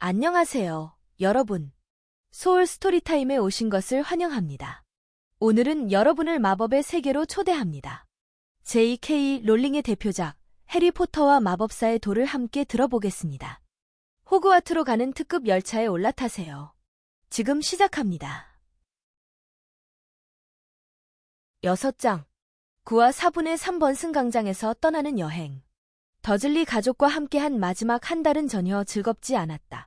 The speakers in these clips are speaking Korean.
안녕하세요, 여러분. 소울 스토리타임에 오신 것을 환영합니다. 오늘은 여러분을 마법의 세계로 초대합니다. J.K. 롤링의 대표작 해리포터와 마법사의 돌을 함께 들어보겠습니다. 호그와트로 가는 특급 열차에 올라타세요. 지금 시작합니다. 6장 9와 4분의 3번 승강장에서 떠나는 여행. 더즐리 가족과 함께한 마지막 한 달은 전혀 즐겁지 않았다.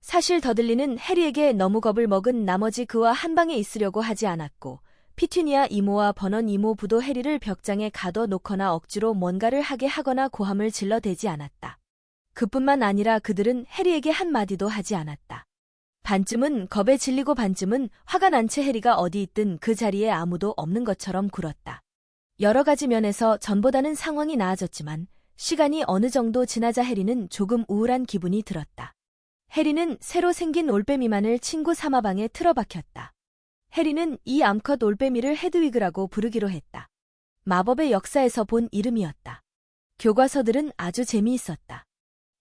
사실 더들리는 해리에게 너무 겁을 먹은 나머지 그와 한 방에 있으려고 하지 않았고, 피튜니아 이모와 버넌 이모부도 해리를 벽장에 가둬놓거나 억지로 뭔가를 하게 하거나 고함을 질러대지 않았다. 그뿐만 아니라 그들은 해리에게 한마디도 하지 않았다. 반쯤은 겁에 질리고 반쯤은 화가 난 채 해리가 어디 있든 그 자리에 아무도 없는 것처럼 굴었다. 여러 가지 면에서 전보다는 상황이 나아졌지만 시간이 어느 정도 지나자 해리는 조금 우울한 기분이 들었다. 해리는 새로 생긴 올빼미만을 친구 사마방에 틀어박혔다. 해리는 이 암컷 올빼미를 헤드위그라고 부르기로 했다. 마법의 역사에서 본 이름이었다. 교과서들은 아주 재미있었다.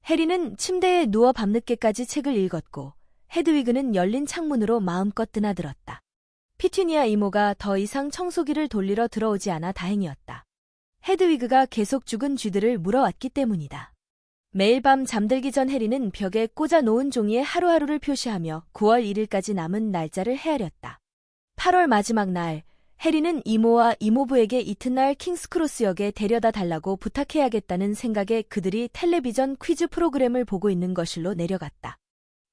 해리는 침대에 누워 밤늦게까지 책을 읽었고, 헤드위그는 열린 창문으로 마음껏 드나들었다. 피튜니아 이모가 더 이상 청소기를 돌리러 들어오지 않아 다행이었다. 헤드위그가 계속 죽은 쥐들을 물어왔기 때문이다. 매일 밤 잠들기 전 해리는 벽에 꽂아 놓은 종이에 하루하루를 표시하며 9월 1일까지 남은 날짜를 헤아렸다. 8월 마지막 날, 해리는 이모와 이모부에게 이튿날 킹스크로스역에 데려다 달라고 부탁해야겠다는 생각에 그들이 텔레비전 퀴즈 프로그램을 보고 있는 거실로 내려갔다.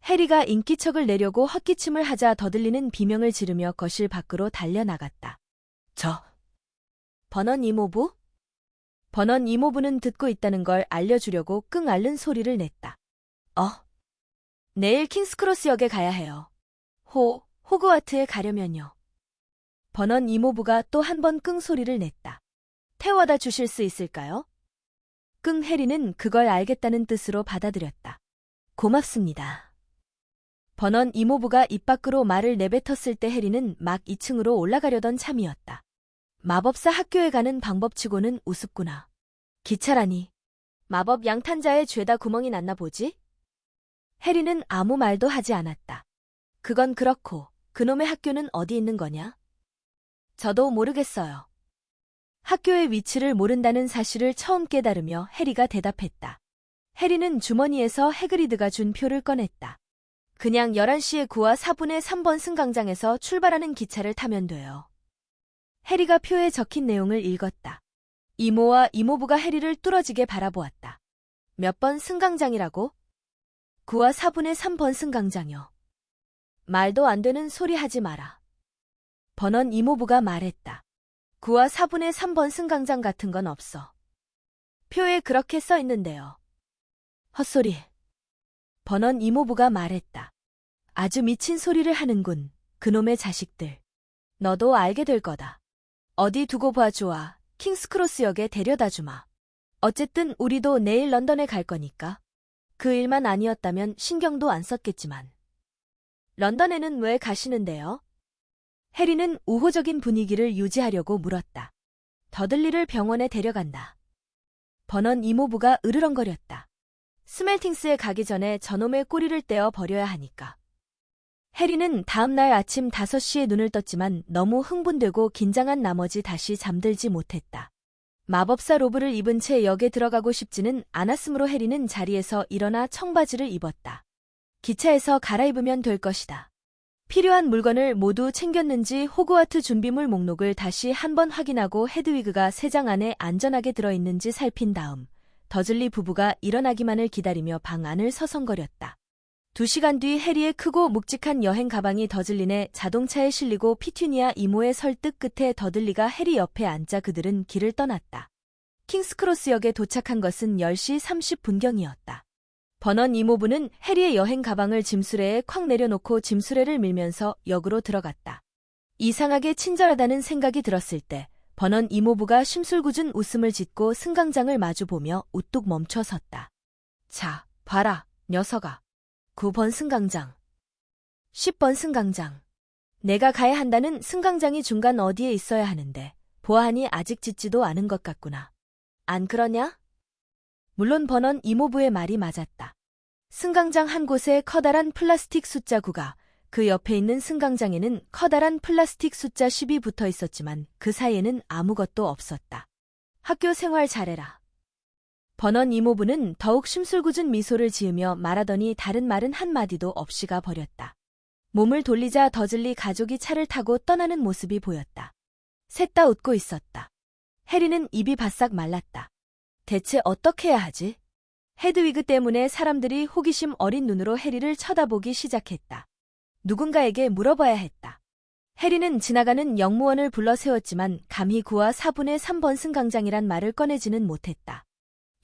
해리가 인기척을 내려고 헛기침을 하자 더들리는 비명을 지르며 거실 밖으로 달려나갔다. 버넌 이모부? 버넌 이모부는 듣고 있다는 걸 알려주려고 끙 앓는 소리를 냈다. 내일 킹스크로스역에 가야 해요. 호그와트에 가려면요. 버넌 이모부가 또 한 번 끙 소리를 냈다. 태워다 주실 수 있을까요? 끙 해리는 그걸 알겠다는 뜻으로 받아들였다. 고맙습니다. 버넌 이모부가 입 밖으로 말을 내뱉었을 때 해리는 막 2층으로 올라가려던 참이었다. 마법사 학교에 가는 방법치고는 우습구나. 기차라니. 마법 양탄자에 죄다 구멍이 났나 보지? 해리는 아무 말도 하지 않았다. 그건 그렇고 그놈의 학교는 어디 있는 거냐? 저도 모르겠어요. 학교의 위치를 모른다는 사실을 처음 깨달으며 해리가 대답했다. 해리는 주머니에서 해그리드가 준 표를 꺼냈다. 그냥 11시에 9와 4분의 3번 승강장에서 출발하는 기차를 타면 돼요. 해리가 표에 적힌 내용을 읽었다. 이모와 이모부가 해리를 뚫어지게 바라보았다. 몇 번 승강장이라고? 9와 4분의 3번 승강장이요. 말도 안 되는 소리 하지 마라. 버넌 이모부가 말했다. 9와 4분의 3번 승강장 같은 건 없어. 표에 그렇게 써 있는데요. 헛소리. 버넌 이모부가 말했다. 아주 미친 소리를 하는군, 그놈의 자식들. 너도 알게 될 거다. 어디 두고 봐 좋아. 킹스크로스역에 데려다 주마. 어쨌든 우리도 내일 런던에 갈 거니까. 그 일만 아니었다면 신경도 안 썼겠지만. 런던에는 왜 가시는데요? 해리는 우호적인 분위기를 유지하려고 물었다. 더들리를 병원에 데려간다. 버넌 이모부가 으르렁거렸다. 스멜팅스에 가기 전에 저놈의 꼬리를 떼어 버려야 하니까. 해리는 다음 날 아침 5시에 눈을 떴지만 너무 흥분되고 긴장한 나머지 다시 잠들지 못했다. 마법사 로브를 입은 채 역에 들어가고 싶지는 않았으므로 해리는 자리에서 일어나 청바지를 입었다. 기차에서 갈아입으면 될 것이다. 필요한 물건을 모두 챙겼는지 호그와트 준비물 목록을 다시 한번 확인하고 헤드위그가 새 장 안에 안전하게 들어있는지 살핀 다음 더즐리 부부가 일어나기만을 기다리며 방 안을 서성거렸다. 2시간 뒤 해리의 크고 묵직한 여행 가방이 더즐린의 자동차에 실리고 피튜니아 이모의 설득 끝에 더들리가 해리 옆에 앉자 그들은 길을 떠났다. 킹스크로스역에 도착한 것은 10시 30분경이었다. 버넌 이모부는 해리의 여행 가방을 짐수레에 콱 내려놓고 짐수레를 밀면서 역으로 들어갔다. 이상하게 친절하다는 생각이 들었을 때 버넌 이모부가 심술궂은 웃음을 짓고 승강장을 마주보며 우뚝 멈춰 섰다. 자, 봐라, 녀석아. 9번 승강장. 10번 승강장. 내가 가야 한다는 승강장이 중간 어디에 있어야 하는데 보아하니 아직 짓지도 않은 것 같구나. 안 그러냐? 물론 버넌 이모부의 말이 맞았다. 승강장 한 곳에 커다란 플라스틱 숫자 9가, 그 옆에 있는 승강장에는 커다란 플라스틱 숫자 10이 붙어 있었지만 그 사이에는 아무것도 없었다. 학교 생활 잘해라. 번원 이모부는 더욱 심술궂은 미소를 지으며 말하더니 다른 말은 한마디도 없이 가버렸다. 몸을 돌리자 더즐리 가족이 차를 타고 떠나는 모습이 보였다. 셋 다 웃고 있었다. 해리는 입이 바싹 말랐다. 대체 어떻게 해야 하지? 헤드위그 때문에 사람들이 호기심 어린 눈으로 해리를 쳐다보기 시작했다. 누군가에게 물어봐야 했다. 해리는 지나가는 영무원을 불러 세웠지만 감히 9와 4분의 3번 승강장이란 말을 꺼내지는 못했다.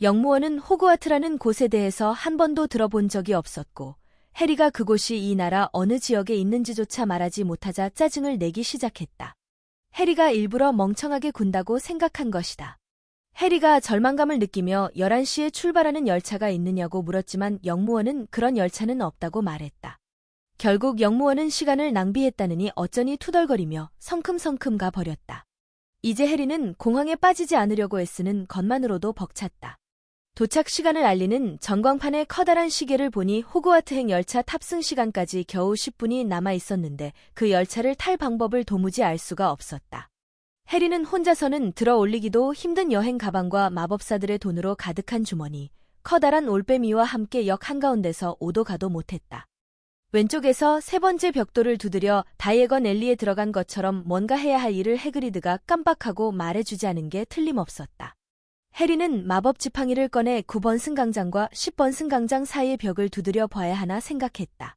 영무원은 호그와트라는 곳에 대해서 한 번도 들어본 적이 없었고 해리가 그곳이 이 나라 어느 지역에 있는지조차 말하지 못하자 짜증을 내기 시작했다. 해리가 일부러 멍청하게 군다고 생각한 것이다. 해리가 절망감을 느끼며 11시에 출발하는 열차가 있느냐고 물었지만 영무원은 그런 열차는 없다고 말했다. 결국 영무원은 시간을 낭비했다느니 어쩌니 투덜거리며 성큼성큼 가버렸다. 이제 해리는 공황에 빠지지 않으려고 애쓰는 것만으로도 벅찼다. 도착 시간을 알리는 전광판의 커다란 시계를 보니 호그와트행 열차 탑승 시간까지 겨우 10분이 남아 있었는데 그 열차를 탈 방법을 도무지 알 수가 없었다. 해리는 혼자서는 들어 올리기도 힘든 여행 가방과 마법사들의 돈으로 가득한 주머니, 커다란 올빼미와 함께 역 한가운데서 오도 가도 못했다. 왼쪽에서 세 번째 벽돌을 두드려 다이애건 앨리에 들어간 것처럼 뭔가 해야 할 일을 해그리드가 깜빡하고 말해주지 않은 게 틀림없었다. 해리는 마법 지팡이를 꺼내 9번 승강장과 10번 승강장 사이의 벽을 두드려 봐야 하나 생각했다.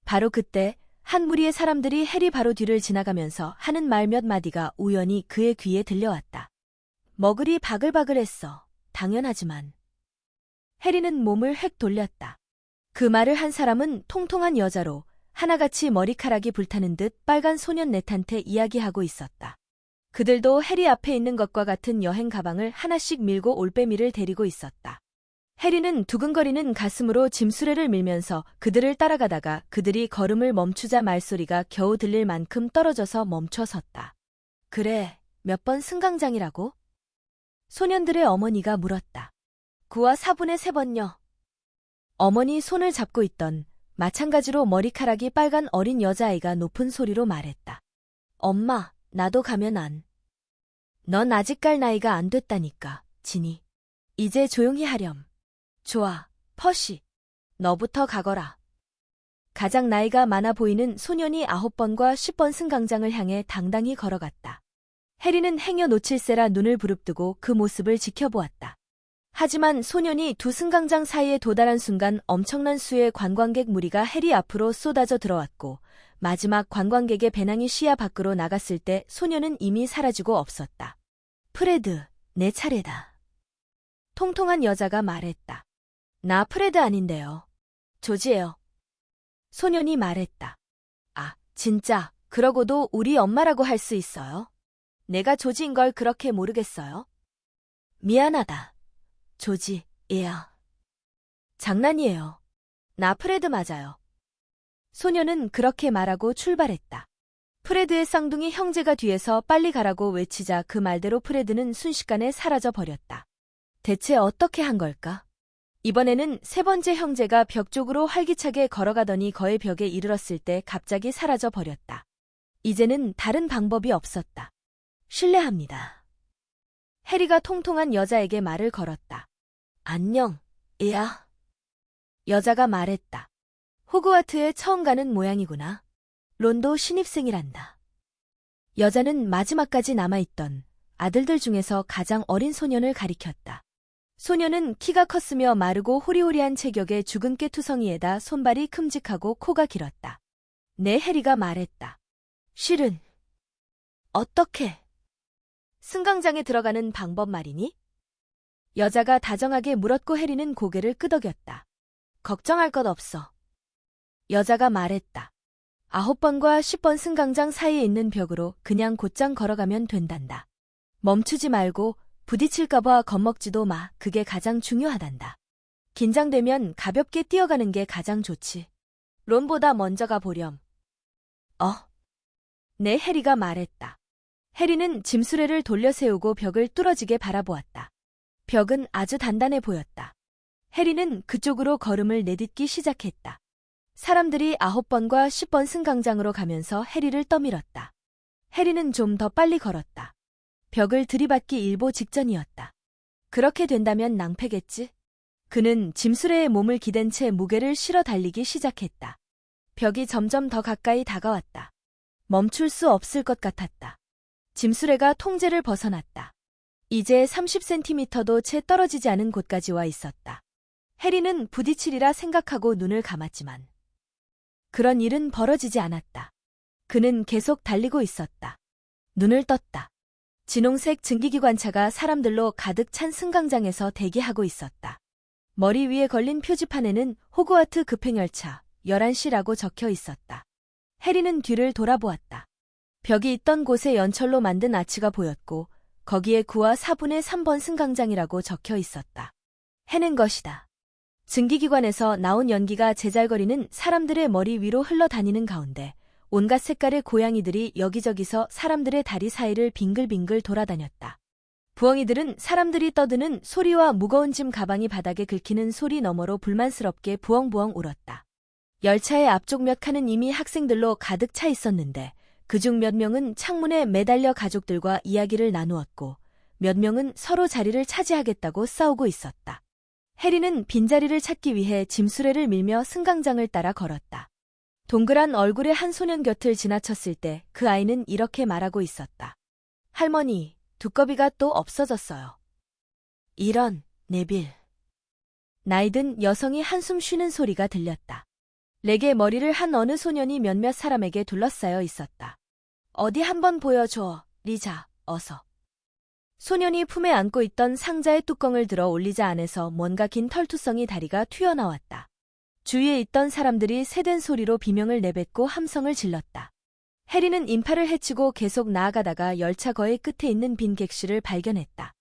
바로 그때 한 무리의 사람들이 해리 바로 뒤를 지나가면서 하는 말 몇 마디가 우연히 그의 귀에 들려왔다. 머글이 바글바글했어. 당연하지만. 해리는 몸을 획 돌렸다. 그 말을 한 사람은 통통한 여자로 하나같이 머리카락이 불타는 듯 빨간 소년 넷한테 이야기하고 있었다. 그들도 해리 앞에 있는 것과 같은 여행 가방을 하나씩 밀고 올빼미를 데리고 있었다. 해리는 두근거리는 가슴으로 짐수레를 밀면서 그들을 따라가다가 그들이 걸음을 멈추자 말소리가 겨우 들릴 만큼 떨어져서 멈춰 섰다. 그래, 몇 번 승강장이라고? 소년들의 어머니가 물었다. 9와 4분의 3번요. 어머니 손을 잡고 있던 마찬가지로 머리카락이 빨간 어린 여자아이가 높은 소리로 말했다. 엄마, 나도 가면 안. 넌 아직 갈 나이가 안 됐다니까, 지니. 이제 조용히 하렴. 좋아, 퍼시. 너부터 가거라. 가장 나이가 많아 보이는 소년이 9번과 10번 승강장을 향해 당당히 걸어갔다. 해리는 행여 놓칠세라 눈을 부릅뜨고 그 모습을 지켜보았다. 하지만 소년이 두 승강장 사이에 도달한 순간 엄청난 수의 관광객 무리가 해리 앞으로 쏟아져 들어왔고 마지막 관광객의 배낭이 시야 밖으로 나갔을 때 소년은 이미 사라지고 없었다. 프레드, 내 차례다. 통통한 여자가 말했다. 나 프레드 아닌데요. 조지예요. 소년이 말했다. 아, 진짜, 그러고도 우리 엄마라고 할 수 있어요? 내가 조지인 걸 그렇게 모르겠어요? 미안하다. 조지, 얘야. 장난이에요. 나 프레드 맞아요. 소년은 그렇게 말하고 출발했다. 프레드의 쌍둥이 형제가 뒤에서 빨리 가라고 외치자 그 말대로 프레드는 순식간에 사라져 버렸다. 대체 어떻게 한 걸까? 이번에는 세 번째 형제가 벽 쪽으로 활기차게 걸어가더니 거의 벽에 이르렀을 때 갑자기 사라져 버렸다. 이제는 다른 방법이 없었다. 실례합니다. 해리가 통통한 여자에게 말을 걸었다. 안녕, 얘야. 여자가 말했다. 호그와트에 처음 가는 모양이구나. 론도 신입생이란다. 여자는 마지막까지 남아있던 아들들 중에서 가장 어린 소년을 가리켰다. 소년은 키가 컸으며 마르고 호리호리한 체격의 주근깨 투성이에다 손발이 큼직하고 코가 길었다. 네, 해리가 말했다. 실은. 어떻게? 승강장에 들어가는 방법 말이니? 여자가 다정하게 물었고 해리는 고개를 끄덕였다. 걱정할 것 없어. 여자가 말했다. 9번과 10번 승강장 사이에 있는 벽으로 그냥 곧장 걸어가면 된단다. 멈추지 말고 부딪힐까봐 겁먹지도 마. 그게 가장 중요하단다. 긴장되면 가볍게 뛰어가는 게 가장 좋지. 론보다 먼저 가보렴. 네, 해리가 말했다. 해리는 짐수레를 돌려 세우고 벽을 뚫어지게 바라보았다. 벽은 아주 단단해 보였다. 해리는 그쪽으로 걸음을 내딛기 시작했다. 사람들이 9번과 10번 승강장으로 가면서 해리를 떠밀었다. 해리는 좀 더 빨리 걸었다. 벽을 들이받기 일보 직전이었다. 그렇게 된다면 낭패겠지? 그는 짐수레의 몸을 기댄 채 무게를 실어 달리기 시작했다. 벽이 점점 더 가까이 다가왔다. 멈출 수 없을 것 같았다. 짐수레가 통제를 벗어났다. 이제 30cm도 채 떨어지지 않은 곳까지 와 있었다. 해리는 부딪히리라 생각하고 눈을 감았지만 그런 일은 벌어지지 않았다. 그는 계속 달리고 있었다. 눈을 떴다. 진홍색 증기기관차가 사람들로 가득 찬 승강장에서 대기하고 있었다. 머리 위에 걸린 표지판에는 호그와트 급행열차 11시라고 적혀 있었다. 해리는 뒤를 돌아보았다. 벽이 있던 곳에 연철로 만든 아치가 보였고 거기에 9와 4분의 3번 승강장이라고 적혀 있었다. 해낸 것이다. 증기기관에서 나온 연기가 제잘거리는 사람들의 머리 위로 흘러다니는 가운데 온갖 색깔의 고양이들이 여기저기서 사람들의 다리 사이를 빙글빙글 돌아다녔다. 부엉이들은 사람들이 떠드는 소리와 무거운 짐 가방이 바닥에 긁히는 소리 너머로 불만스럽게 부엉부엉 울었다. 열차의 앞쪽 몇 칸은 이미 학생들로 가득 차 있었는데 그중 몇 명은 창문에 매달려 가족들과 이야기를 나누었고 몇 명은 서로 자리를 차지하겠다고 싸우고 있었다. 해리는 빈자리를 찾기 위해 짐수레를 밀며 승강장을 따라 걸었다. 동그란 얼굴의 한 소년 곁을 지나쳤을 때 그 아이는 이렇게 말하고 있었다. 할머니, 두꺼비가 또 없어졌어요. 이런, 네빌. 나이든 여성이 한숨 쉬는 소리가 들렸다. 레게 머리를 한 어느 소년이 몇몇 사람에게 둘러싸여 있었다. 어디 한번 보여줘, 리자, 어서. 소년이 품에 안고 있던 상자의 뚜껑을 들어 올리자 안에서 뭔가 긴 털투성이 다리가 튀어나왔다. 주위에 있던 사람들이 새된 소리로 비명을 내뱉고 함성을 질렀다. 해리는 인파를 헤치고 계속 나아가다가 열차 거의 끝에 있는 빈 객실을 발견했다.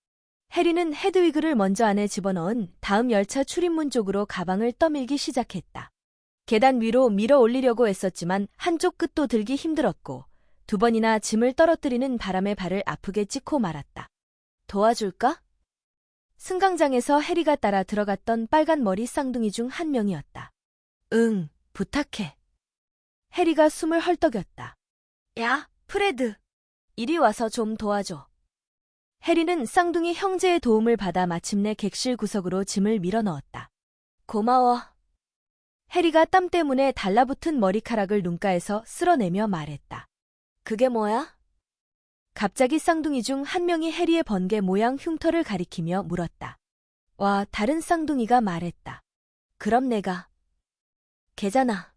해리는 헤드위그를 먼저 안에 집어넣은 다음 열차 출입문 쪽으로 가방을 떠밀기 시작했다. 계단 위로 밀어 올리려고 애썼지만 한쪽 끝도 들기 힘들었고 2번이나 짐을 떨어뜨리는 바람에 발을 아프게 찍고 말았다. 도와줄까? 승강장에서 해리가 따라 들어갔던 빨간 머리 쌍둥이 중 한 명이었다. 응, 부탁해. 해리가 숨을 헐떡였다. 야, 프레드. 이리 와서 좀 도와줘. 해리는 쌍둥이 형제의 도움을 받아 마침내 객실 구석으로 짐을 밀어 넣었다. 고마워. 해리가 땀 때문에 달라붙은 머리카락을 눈가에서 쓸어내며 말했다. 그게 뭐야? 갑자기 쌍둥이 중 한 명이 해리의 번개 모양 흉터를 가리키며 물었다. 와, 다른 쌍둥이가 말했다. 그럼 내가. 걔잖아.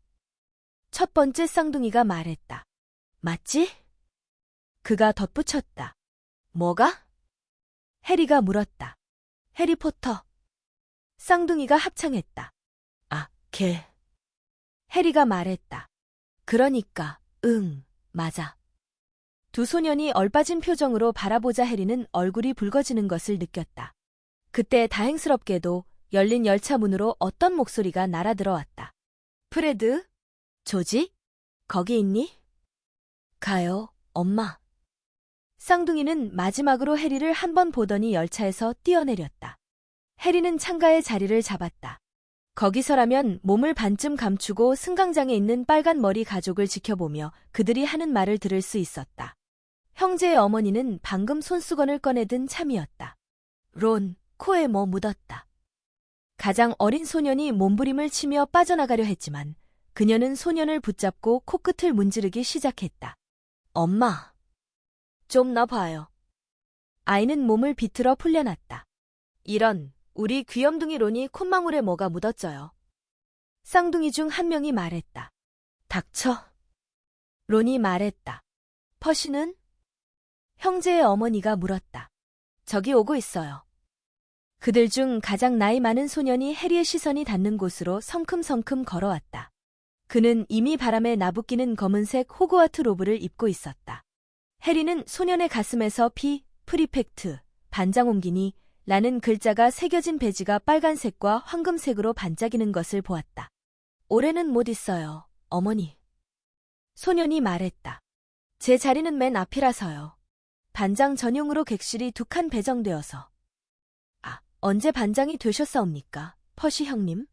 첫 번째 쌍둥이가 말했다. 맞지? 그가 덧붙였다. 뭐가? 해리가 물었다. 해리포터. 쌍둥이가 합창했다. 아, 걔. 해리가 말했다. 그러니까, 응, 맞아. 두 소년이 얼빠진 표정으로 바라보자 해리는 얼굴이 붉어지는 것을 느꼈다. 그때 다행스럽게도 열린 열차 문으로 어떤 목소리가 날아들어왔다. 프레드? 조지? 거기 있니? 가요, 엄마. 쌍둥이는 마지막으로 해리를 한 번 보더니 열차에서 뛰어내렸다. 해리는 창가에 자리를 잡았다. 거기서라면 몸을 반쯤 감추고 승강장에 있는 빨간 머리 가족을 지켜보며 그들이 하는 말을 들을 수 있었다. 형제의 어머니는 방금 손수건을 꺼내든 참이었다. 론, 코에 뭐 묻었다. 가장 어린 소년이 몸부림을 치며 빠져나가려 했지만 그녀는 소년을 붙잡고 코끝을 문지르기 시작했다. 엄마. 좀 놔봐요. 아이는 몸을 비틀어 풀려났다. 이런, 우리 귀염둥이 론이 콧망울에 뭐가 묻었어요. 쌍둥이 중 한 명이 말했다. 닥쳐. 론이 말했다. 퍼시는? 형제의 어머니가 물었다. 저기 오고 있어요. 그들 중 가장 나이 많은 소년이 해리의 시선이 닿는 곳으로 성큼성큼 걸어왔다. 그는 이미 바람에 나부끼는 검은색 호그와트 로브를 입고 있었다. 해리는 소년의 가슴에서 프리펙트, 반장 옮기니 라는 글자가 새겨진 배지가 빨간색과 황금색으로 반짝이는 것을 보았다. 올해는 못 있어요, 어머니. 소년이 말했다. 제 자리는 맨 앞이라서요. 반장 전용으로 객실이 2칸 배정되어서. 아, 언제 반장이 되셨사옵니까? 퍼시 형님?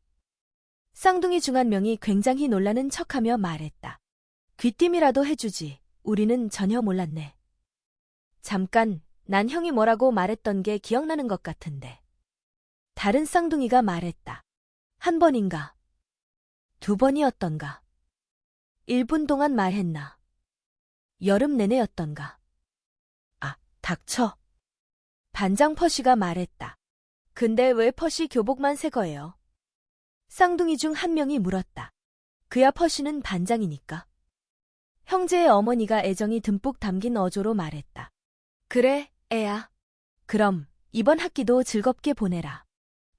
쌍둥이 중 한 명이 굉장히 놀라는 척하며 말했다. 귀띔이라도 해주지. 우리는 전혀 몰랐네. 잠깐, 난 형이 뭐라고 말했던 게 기억나는 것 같은데. 다른 쌍둥이가 말했다. 한 번인가? 두 번이었던가? 1분 동안 말했나? 여름 내내였던가? 아, 닥쳐. 반장 퍼시가 말했다. 근데 왜 퍼시 교복만 새 거예요? 쌍둥이 중 한 명이 물었다. 그야 퍼시는 반장이니까. 형제의 어머니가 애정이 듬뿍 담긴 어조로 말했다. 그래, 애야. 그럼 이번 학기도 즐겁게 보내라.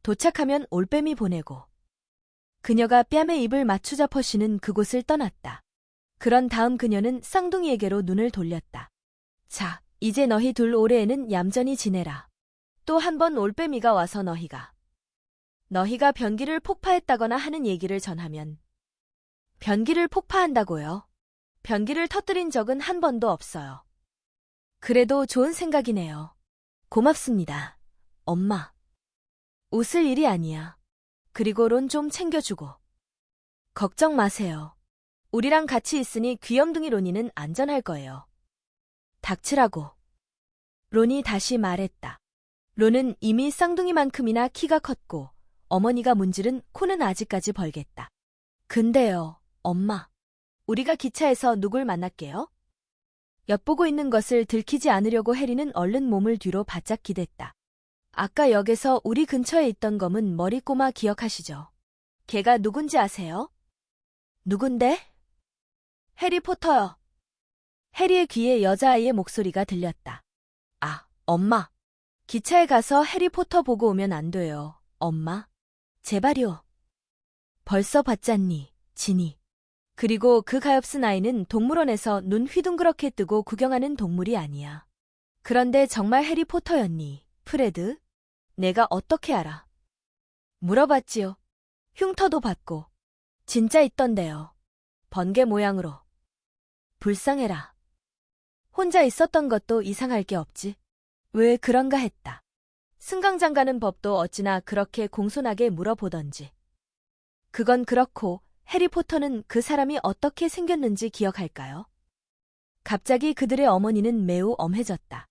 도착하면 올빼미 보내고. 그녀가 뺨에 입을 맞추자 퍼시는 그곳을 떠났다. 그런 다음 그녀는 쌍둥이에게로 눈을 돌렸다. 자, 이제 너희 둘 올해에는 얌전히 지내라. 또 한 번 올빼미가 와서 너희가 변기를 폭파했다거나 하는 얘기를 전하면. 변기를 폭파한다고요? 변기를 터뜨린 적은 한 번도 없어요. 그래도 좋은 생각이네요. 고맙습니다, 엄마. 웃을 일이 아니야. 그리고 론 좀 챙겨주고. 걱정 마세요. 우리랑 같이 있으니 귀염둥이 론이는 안전할 거예요. 닥치라고. 론이 다시 말했다. 론은 이미 쌍둥이만큼이나 키가 컸고 어머니가 문지른 코는 아직까지 벌겠다. 근데요, 엄마. 우리가 기차에서 누굴 만날게요? 엿보고 있는 것을 들키지 않으려고 해리는 얼른 몸을 뒤로 바짝 기댔다. 아까 역에서 우리 근처에 있던 검은 머리 꼬마 기억하시죠? 걔가 누군지 아세요? 누군데? 해리포터요. 해리의 귀에 여자아이의 목소리가 들렸다. 아, 엄마. 기차에 가서 해리포터 보고 오면 안 돼요, 엄마. 제발요. 벌써 봤잖니, 지니. 그리고 그 가엾은 아이는 동물원에서 눈 휘둥그렇게 뜨고 구경하는 동물이 아니야. 그런데 정말 해리포터였니, 프레드? 내가 어떻게 알아? 물어봤지요. 흉터도 봤고. 진짜 있던데요. 번개 모양으로. 불쌍해라. 혼자 있었던 것도 이상할 게 없지. 왜 그런가 했다. 승강장 가는 법도 어찌나 그렇게 공손하게 물어보던지. 그건 그렇고 해리포터는 그 사람이 어떻게 생겼는지 기억할까요? 갑자기 그들의 어머니는 매우 엄해졌다.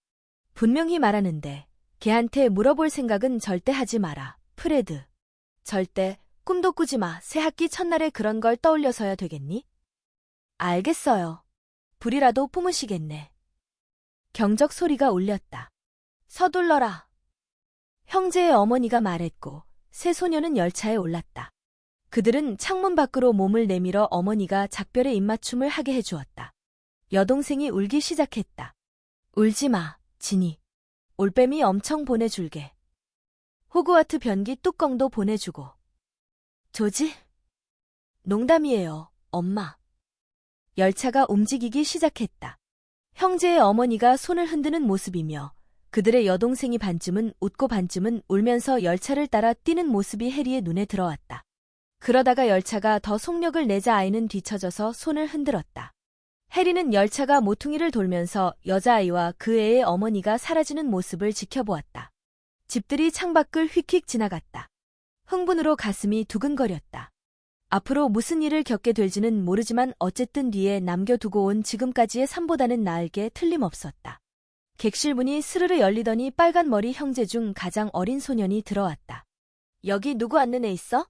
분명히 말하는데 걔한테 물어볼 생각은 절대 하지 마라, 프레드. 절대 꿈도 꾸지 마. 새 학기 첫날에 그런 걸 떠올려서야 되겠니? 알겠어요. 불이라도 뿜으시겠네. 경적 소리가 울렸다. 서둘러라. 형제의 어머니가 말했고 세 소녀는 열차에 올랐다. 그들은 창문 밖으로 몸을 내밀어 어머니가 작별의 입맞춤을 하게 해주었다. 여동생이 울기 시작했다. 울지 마, 지니. 올빼미 엄청 보내줄게. 호그와트 변기 뚜껑도 보내주고. 조지? 농담이에요, 엄마. 열차가 움직이기 시작했다. 형제의 어머니가 손을 흔드는 모습이며 그들의 여동생이 반쯤은 웃고 반쯤은 울면서 열차를 따라 뛰는 모습이 해리의 눈에 들어왔다. 그러다가 열차가 더 속력을 내자 아이는 뒤처져서 손을 흔들었다. 해리는 열차가 모퉁이를 돌면서 여자아이와 그 애의 어머니가 사라지는 모습을 지켜보았다. 집들이 창밖을 휙휙 지나갔다. 흥분으로 가슴이 두근거렸다. 앞으로 무슨 일을 겪게 될지는 모르지만 어쨌든 뒤에 남겨두고 온 지금까지의 삶보다는 나을 게 틀림없었다. 객실 문이 스르르 열리더니 빨간 머리 형제 중 가장 어린 소년이 들어왔다. 여기 누구 앉는 애 있어?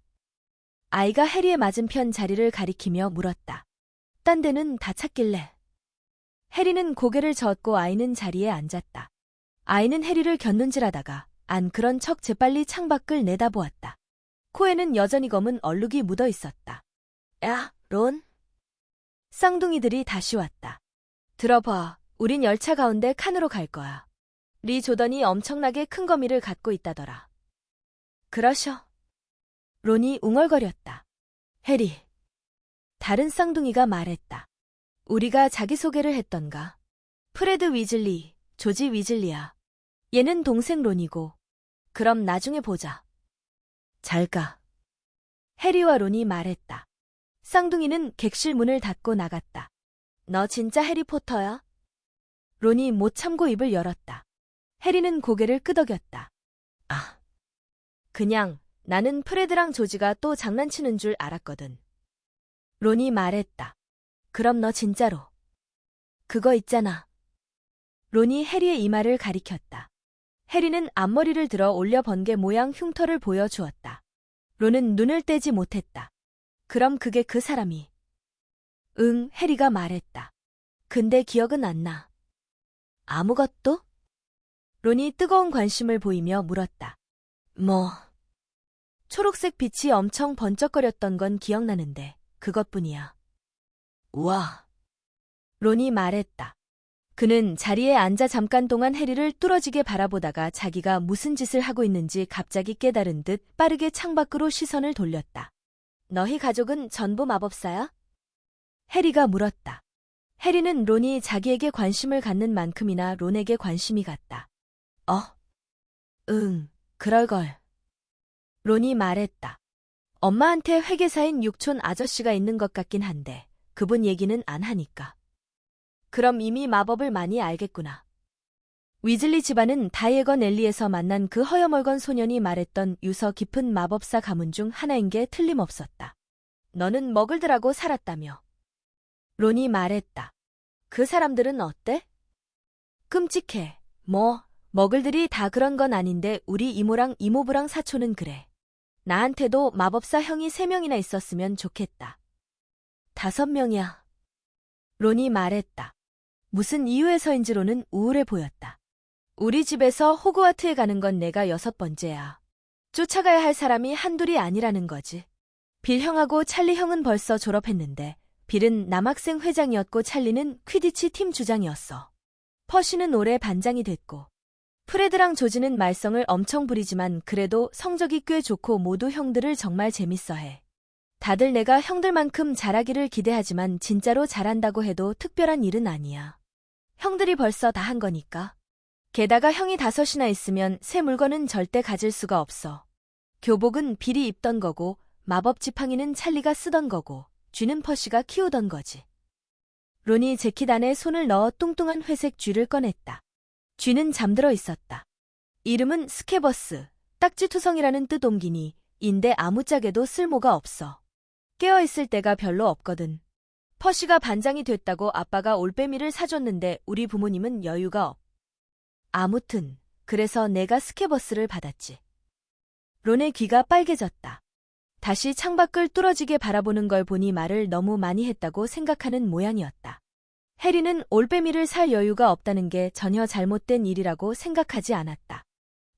아이가 해리의 맞은편 자리를 가리키며 물었다. 딴 데는 다 찼길래. 해리는 고개를 저었고 아이는 자리에 앉았다. 아이는 해리를 곁눈질하다가 안 그런 척 재빨리 창밖을 내다보았다. 코에는 여전히 검은 얼룩이 묻어 있었다. 야, 론. 쌍둥이들이 다시 왔다. 들어봐, 우린 열차 가운데 칸으로 갈 거야. 리 조던이 엄청나게 큰 거미를 갖고 있다더라. 그러셔. 론이 웅얼거렸다. 해리. 다른 쌍둥이가 말했다. 우리가 자기소개를 했던가. 프레드 위즐리, 조지 위즐리야. 얘는 동생 론이고. 그럼 나중에 보자. 잘 가. 해리와 론이 말했다. 쌍둥이는 객실 문을 닫고 나갔다. 너 진짜 해리포터야? 론이 못 참고 입을 열었다. 해리는 고개를 끄덕였다. 아. 그냥 나는 프레드랑 조지가 또 장난치는 줄 알았거든. 론이 말했다. 그럼 너 진짜로. 그거 있잖아. 론이 해리의 이마를 가리켰다. 해리는 앞머리를 들어 올려 번개 모양 흉터를 보여주었다. 론은 눈을 떼지 못했다. 그럼 그게 그 사람이. 응, 해리가 말했다. 근데 기억은 안 나. 아무것도? 론이 뜨거운 관심을 보이며 물었다. 뭐. 초록색 빛이 엄청 번쩍거렸던 건 기억나는데 그것뿐이야. 우와. 론이 말했다. 그는 자리에 앉아 잠깐 동안 해리를 뚫어지게 바라보다가 자기가 무슨 짓을 하고 있는지 갑자기 깨달은 듯 빠르게 창밖으로 시선을 돌렸다. 너희 가족은 전부 마법사야? 해리가 물었다. 해리는 론이 자기에게 관심을 갖는 만큼이나 론에게 관심이 갔다. 응, 그럴걸. 론이 말했다. 엄마한테 회계사인 육촌 아저씨가 있는 것 같긴 한데 그분 얘기는 안 하니까. 그럼 이미 마법을 많이 알겠구나. 위즐리 집안은 다이애건 앨리에서 만난 그 허여멀건 소년이 말했던 유서 깊은 마법사 가문 중 하나인 게 틀림없었다. 너는 머글들하고 살았다며. 론이 말했다. 그 사람들은 어때? 끔찍해. 뭐, 머글들이 다 그런 건 아닌데 우리 이모랑 이모부랑 사촌은 그래. 나한테도 마법사 형이 3명이나 있었으면 좋겠다. 5명이야. 론이 말했다. 무슨 이유에서인지 론은 우울해 보였다. 우리 집에서 호그와트에 가는 건 내가 6번째야. 쫓아가야 할 사람이 한둘이 아니라는 거지. 빌 형하고 찰리 형은 벌써 졸업했는데 빌은 남학생 회장이었고 찰리는 퀴디치 팀 주장이었어. 퍼시는 올해 반장이 됐고 프레드랑 조지는 말썽을 엄청 부리지만 그래도 성적이 꽤 좋고 모두 형들을 정말 재밌어해. 다들 내가 형들만큼 잘하기를 기대하지만 진짜로 잘한다고 해도 특별한 일은 아니야. 형들이 벌써 다 한 거니까. 게다가 형이 5이나 있으면 새 물건은 절대 가질 수가 없어. 교복은 빌이 입던 거고 마법 지팡이는 찰리가 쓰던 거고 쥐는 퍼시가 키우던 거지. 론이 재킷 안에 손을 넣어 뚱뚱한 회색 쥐를 꺼냈다. 쥐는 잠들어 있었다. 이름은 스케버스, 딱지투성이라는 뜻 옮기니 인데 아무짝에도 쓸모가 없어. 깨어있을 때가 별로 없거든. 퍼시가 반장이 됐다고 아빠가 올빼미를 사줬는데 우리 부모님은 여유가 없. 아무튼 그래서 내가 스케버스를 받았지. 론의 귀가 빨개졌다. 다시 창밖을 뚫어지게 바라보는 걸 보니 말을 너무 많이 했다고 생각하는 모양이었다. 해리는 올빼미를 살 여유가 없다는 게 전혀 잘못된 일이라고 생각하지 않았다.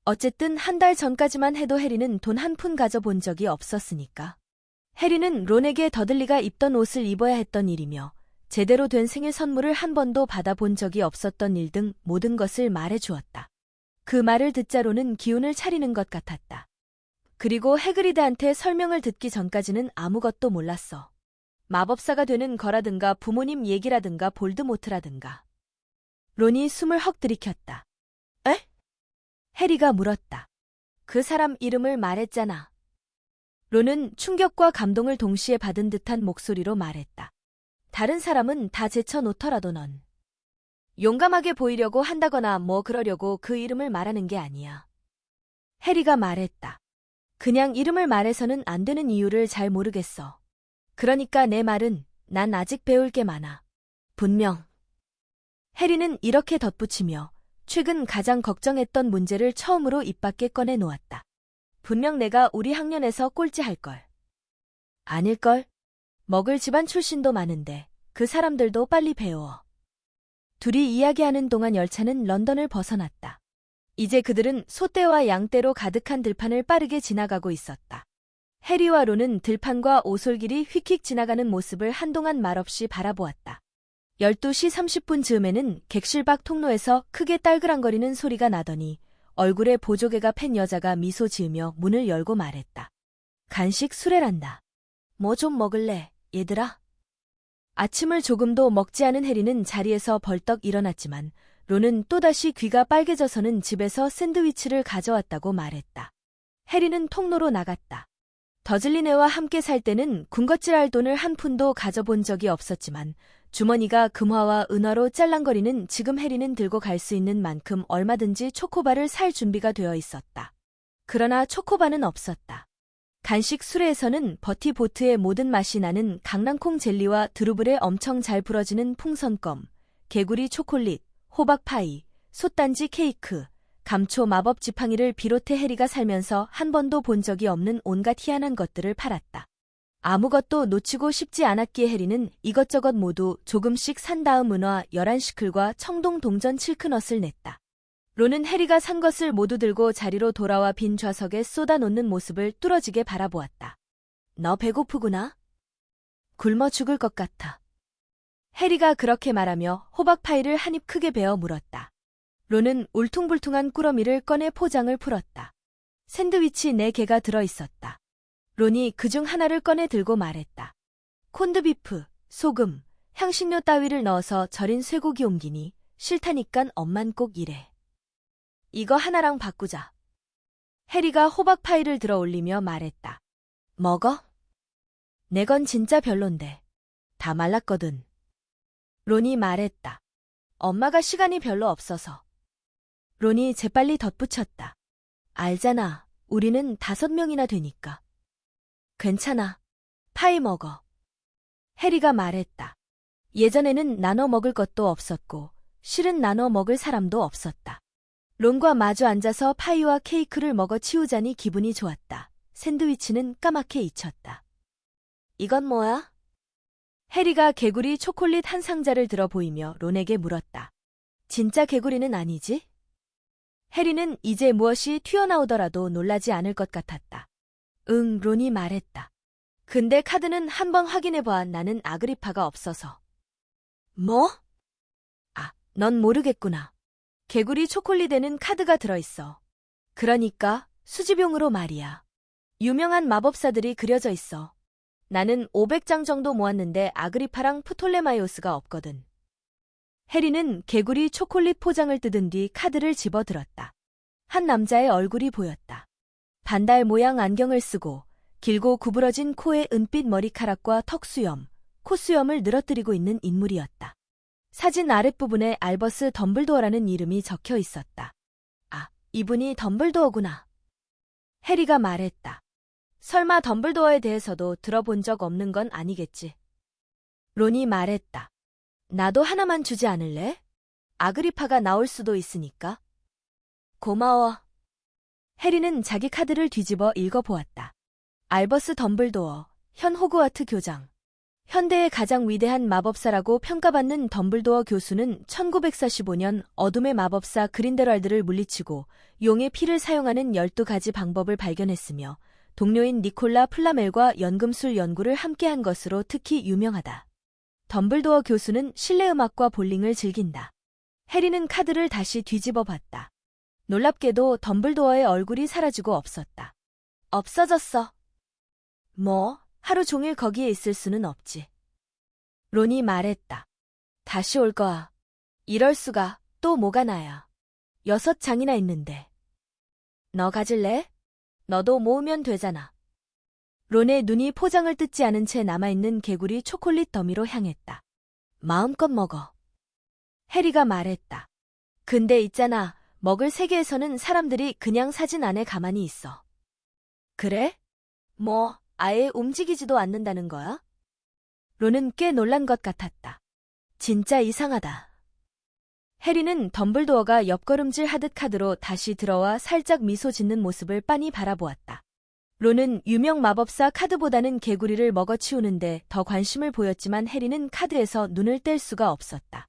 어쨌든 1달 전까지만 해도 해리는 돈 한 푼 가져본 적이 없었으니까. 해리는 론에게 더들리가 입던 옷을 입어야 했던 일이며 제대로 된 생일 선물을 한 번도 받아본 적이 없었던 일 등 모든 것을 말해주었다. 그 말을 듣자 론은 기운을 차리는 것 같았다. 그리고 해그리드한테 설명을 듣기 전까지는 아무것도 몰랐어. 마법사가 되는 거라든가 부모님 얘기라든가 볼드모트라든가. 론이 숨을 헉 들이켰다. 에? 해리가 물었다. 그 사람 이름을 말했잖아. 론은 충격과 감동을 동시에 받은 듯한 목소리로 말했다. 다른 사람은 다 제쳐놓더라도 넌 용감하게 보이려고 한다거나 뭐 그러려고 그 이름을 말하는 게 아니야. 해리가 말했다. 그냥 이름을 말해서는 안 되는 이유를 잘 모르겠어. 그러니까 내 말은 난 아직 배울 게 많아. 분명. 해리는 이렇게 덧붙이며 최근 가장 걱정했던 문제를 처음으로 입 밖에 꺼내 놓았다. 분명 내가 우리 학년에서 꼴찌할걸. 아닐걸? 먹을 집안 출신도 많은데 그 사람들도 빨리 배워. 둘이 이야기하는 동안 열차는 런던을 벗어났다. 이제 그들은 소떼와 양떼로 가득한 들판을 빠르게 지나가고 있었다. 해리와 론은 들판과 오솔길이 휙휙 지나가는 모습을 한동안 말없이 바라보았다. 12시 30분 즈음에는 객실 밖 통로에서 크게 딸그랑거리는 소리가 나더니 얼굴에 보조개가 팬 여자가 미소 지으며 문을 열고 말했다. 간식 수레란다. 뭐 좀 먹을래, 얘들아? 아침을 조금도 먹지 않은 해리는 자리에서 벌떡 일어났지만 론은 또다시 귀가 빨개져서는 집에서 샌드위치를 가져왔다고 말했다. 해리는 통로로 나갔다. 더즐리네와 함께 살 때는 군것질할 돈을 한 푼도 가져본 적이 없었지만 주머니가 금화와 은화로 짤랑거리는 지금 해리는 들고 갈 수 있는 만큼 얼마든지 초코바를 살 준비가 되어 있었다. 그러나 초코바는 없었다. 간식 수레에서는 버티보트의 모든 맛이 나는 강낭콩 젤리와 드루블에 엄청 잘 부러지는 풍선껌, 개구리 초콜릿, 호박파이, 솥단지 케이크, 감초 마법 지팡이를 비롯해 해리가 살면서 한 번도 본 적이 없는 온갖 희한한 것들을 팔았다. 아무것도 놓치고 싶지 않았기에 해리는 이것저것 모두 조금씩 산 다음 은화 11시클과 청동 동전 칠크넛을 냈다. 론은 해리가 산 것을 모두 들고 자리로 돌아와 빈 좌석에 쏟아놓는 모습을 뚫어지게 바라보았다. 너 배고프구나? 굶어 죽을 것 같아. 해리가 그렇게 말하며 호박파이를 한 입 크게 베어 물었다. 론은 울퉁불퉁한 꾸러미를 꺼내 포장을 풀었다. 샌드위치 4개가 들어있었다. 론이 그중 하나를 꺼내 들고 말했다. 콘드비프, 소금, 향신료 따위를 넣어서 절인 쇠고기 옮기니 싫다니깐 엄만 꼭 이래. 이거 하나랑 바꾸자. 해리가 호박파이를 들어 올리며 말했다. 먹어? 내 건 진짜 별론데. 다 말랐거든. 론이 말했다. 엄마가 시간이 별로 없어서. 론이 재빨리 덧붙였다. 알잖아. 우리는 5명이나 되니까. 괜찮아. 파이 먹어. 해리가 말했다. 예전에는 나눠 먹을 것도 없었고 실은 나눠 먹을 사람도 없었다. 론과 마주 앉아서 파이와 케이크를 먹어 치우자니 기분이 좋았다. 샌드위치는 까맣게 잊혔다. 이건 뭐야? 해리가 개구리 초콜릿 한 상자를 들어 보이며 론에게 물었다. 진짜 개구리는 아니지? 해리는 이제 무엇이 튀어나오더라도 놀라지 않을 것 같았다. 응, 론이 말했다. 근데 카드는 한번 확인해봐. 나는 아그리파가 없어서. 뭐? 아, 넌 모르겠구나. 개구리 초콜릿에는 카드가 들어있어. 그러니까 수집용으로 말이야. 유명한 마법사들이 그려져 있어. 나는 500장 정도 모았는데 아그리파랑 프톨레마이오스가 없거든. 해리는 개구리 초콜릿 포장을 뜯은 뒤 카드를 집어들었다. 한 남자의 얼굴이 보였다. 반달 모양 안경을 쓰고 길고 구부러진 코에 은빛 머리카락과 턱수염, 콧수염을 늘어뜨리고 있는 인물이었다. 사진 아랫부분에 알버스 덤블도어라는 이름이 적혀 있었다. 아, 이분이 덤블도어구나. 해리가 말했다. 설마 덤블도어에 대해서도 들어본 적 없는 건 아니겠지. 론이 말했다. 나도 하나만 주지 않을래? 아그리파가 나올 수도 있으니까. 고마워. 해리는 자기 카드를 뒤집어 읽어보았다. 알버스 덤블도어, 현 호그와트 교장. 현대의 가장 위대한 마법사라고 평가받는 덤블도어 교수는 1945년 어둠의 마법사 그린델왈드를 물리치고 용의 피를 사용하는 12가지 방법을 발견했으며 동료인 니콜라 플라멜과 연금술 연구를 함께한 것으로 특히 유명하다. 덤블도어 교수는 실내 음악과 볼링을 즐긴다. 해리는 카드를 다시 뒤집어 봤다. 놀랍게도 덤블도어의 얼굴이 사라지고 없었다. 없어졌어. 뭐, 하루 종일 거기에 있을 수는 없지. 론이 말했다. 다시 올 거야. 이럴 수가, 또 뭐가 나야. 6장이나 있는데. 너 가질래? 너도 모으면 되잖아. 론의 눈이 포장을 뜯지 않은 채 남아있는 개구리 초콜릿 더미로 향했다. 마음껏 먹어. 해리가 말했다. 근데 있잖아, 먹을 세계에서는 사람들이 그냥 사진 안에 가만히 있어. 그래? 뭐, 아예 움직이지도 않는다는 거야? 론은 꽤 놀란 것 같았다. 진짜 이상하다. 해리는 덤블도어가 옆걸음질 하듯 카드로 다시 들어와 살짝 미소 짓는 모습을 빤히 바라보았다. 론은 유명 마법사 카드보다는 개구리를 먹어치우는데 더 관심을 보였지만 해리는 카드에서 눈을 뗄 수가 없었다.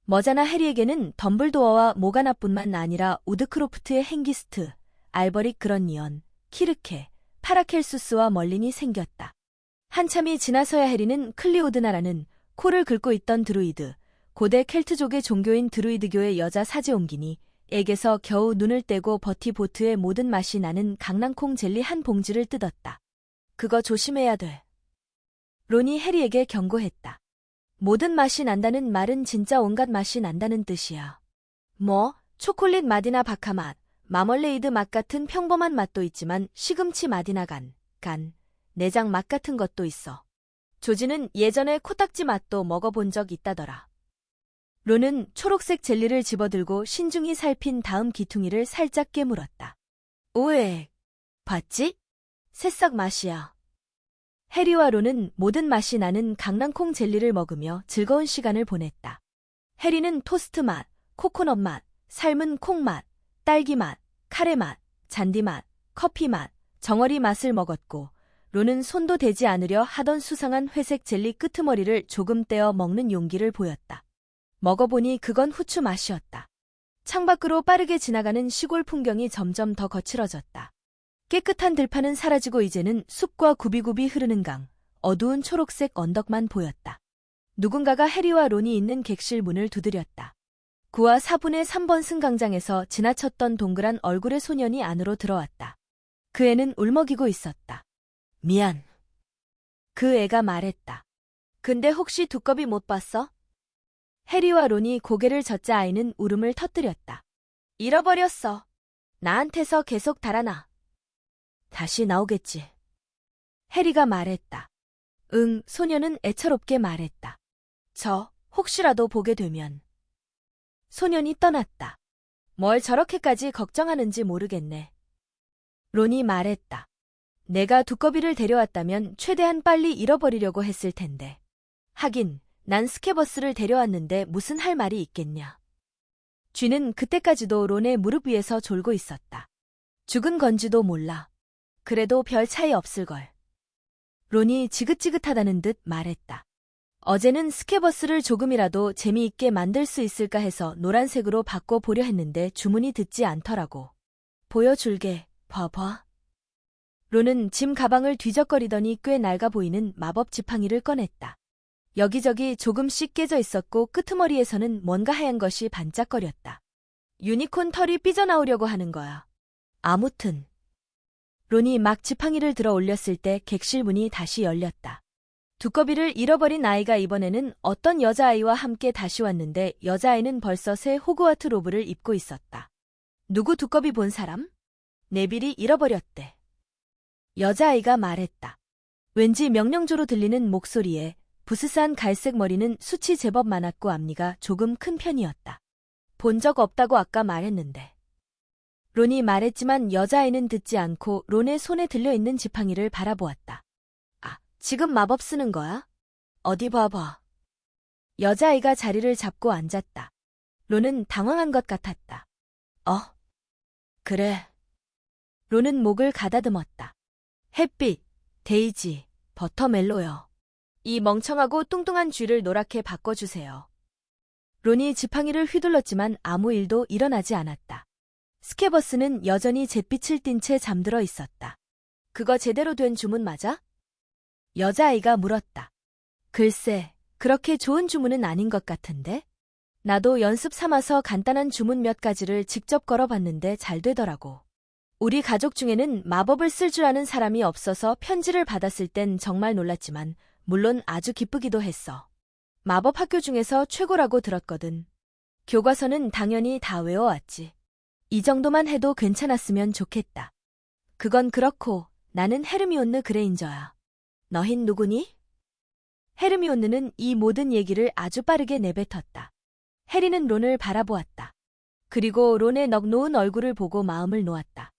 머자나 해리에게는 덤블도어와 모가나뿐만 아니라 우드크로프트의 행기스트, 알버릭 그런니언, 키르케, 파라켈수스와 멀린이 생겼다. 한참이 지나서야 해리는 클리오드나라는 코를 긁고 있던 드루이드, 고대 켈트족의 종교인 드루이드교의 여자 사제옹기니 에게서 겨우 눈을 떼고 버티보트의 모든 맛이 나는 강낭콩 젤리 한 봉지를 뜯었다. 그거 조심해야 돼. 론이 해리에게 경고했다. 모든 맛이 난다는 말은 진짜 온갖 맛이 난다는 뜻이야. 뭐, 초콜릿 맛이나 바카 맛, 마멀레이드 맛 같은 평범한 맛도 있지만 시금치 맛이나 내장 맛 같은 것도 있어. 조지는 예전에 코딱지 맛도 먹어본 적 있다더라. 론은 초록색 젤리를 집어들고 신중히 살핀 다음 기퉁이를 살짝 깨물었다. 오에, 봤지? 새싹 맛이야. 해리와 론은 모든 맛이 나는 강낭콩 젤리를 먹으며 즐거운 시간을 보냈다. 해리는 토스트 맛, 코코넛 맛, 삶은 콩 맛, 딸기 맛, 카레 맛, 잔디 맛, 커피 맛, 정어리 맛을 먹었고, 론은 손도 대지 않으려 하던 수상한 회색 젤리 끄트머리를 조금 떼어 먹는 용기를 보였다. 먹어보니 그건 후추 맛이었다. 창밖으로 빠르게 지나가는 시골 풍경이 점점 더 거칠어졌다. 깨끗한 들판은 사라지고 이제는 숲과 굽이굽이 흐르는 강, 어두운 초록색 언덕만 보였다. 누군가가 해리와 론이 있는 객실 문을 두드렸다. 9와 4분의 3번 승강장에서 지나쳤던 동그란 얼굴의 소년이 안으로 들어왔다. 그 애는 울먹이고 있었다. 미안. 그 애가 말했다. 근데 혹시 두꺼비 못 봤어? 해리와 론이 고개를 젓자 아이는 울음을 터뜨렸다. 잃어버렸어. 나한테서 계속 달아나. 다시 나오겠지. 해리가 말했다. 응, 소년은 애처롭게 말했다. 혹시라도 보게 되면. 소년이 떠났다. 뭘 저렇게까지 걱정하는지 모르겠네. 론이 말했다. 내가 두꺼비를 데려왔다면 최대한 빨리 잃어버리려고 했을 텐데. 하긴, 난 스케버스를 데려왔는데 무슨 할 말이 있겠냐. 쥐는 그때까지도 론의 무릎 위에서 졸고 있었다. 죽은 건지도 몰라. 그래도 별 차이 없을걸. 론이 지긋지긋하다는 듯 말했다. 어제는 스케버스를 조금이라도 재미있게 만들 수 있을까 해서 노란색으로 바꿔보려 했는데 주문이 듣지 않더라고. 보여줄게, 봐봐. 론은 짐 가방을 뒤적거리더니 꽤 낡아 보이는 마법 지팡이를 꺼냈다. 여기저기 조금씩 깨져 있었고 끄트머리에서는 뭔가 하얀 것이 반짝거렸다. 유니콘 털이 삐져나오려고 하는 거야. 아무튼. 론이 막 지팡이를 들어 올렸을 때 객실 문이 다시 열렸다. 두꺼비를 잃어버린 아이가 이번에는 어떤 여자아이와 함께 다시 왔는데 여자아이는 벌써 새 호그와트 로브를 입고 있었다. 누구 두꺼비 본 사람? 네빌이 잃어버렸대. 여자아이가 말했다. 왠지 명령조로 들리는 목소리에 부스스한 갈색 머리는 숱이 제법 많았고 앞니가 조금 큰 편이었다. 본 적 없다고 아까 말했는데. 론이 말했지만 여자아이는 듣지 않고 론의 손에 들려있는 지팡이를 바라보았다. 아, 지금 마법 쓰는 거야? 어디 봐봐. 여자아이가 자리를 잡고 앉았다. 론은 당황한 것 같았다. 그래. 론은 목을 가다듬었다. 햇빛, 데이지, 버터멜로요. 이 멍청하고 뚱뚱한 쥐를 노랗게 바꿔주세요. 론이 지팡이를 휘둘렀지만 아무 일도 일어나지 않았다. 스케버스는 여전히 잿빛을 띤 채 잠들어 있었다. 그거 제대로 된 주문 맞아? 여자아이가 물었다. 글쎄, 그렇게 좋은 주문은 아닌 것 같은데? 나도 연습 삼아서 간단한 주문 몇 가지를 직접 걸어봤는데 잘 되더라고. 우리 가족 중에는 마법을 쓸 줄 아는 사람이 없어서 편지를 받았을 땐 정말 놀랐지만 물론 아주 기쁘기도 했어. 마법 학교 중에서 최고라고 들었거든. 교과서는 당연히 다 외워왔지. 이 정도만 해도 괜찮았으면 좋겠다. 그건 그렇고 나는 헤르미온느 그레인저야. 너흰 누구니? 헤르미온느는 이 모든 얘기를 아주 빠르게 내뱉었다. 해리는 론을 바라보았다. 그리고 론의 넋놓은 얼굴을 보고 마음을 놓았다.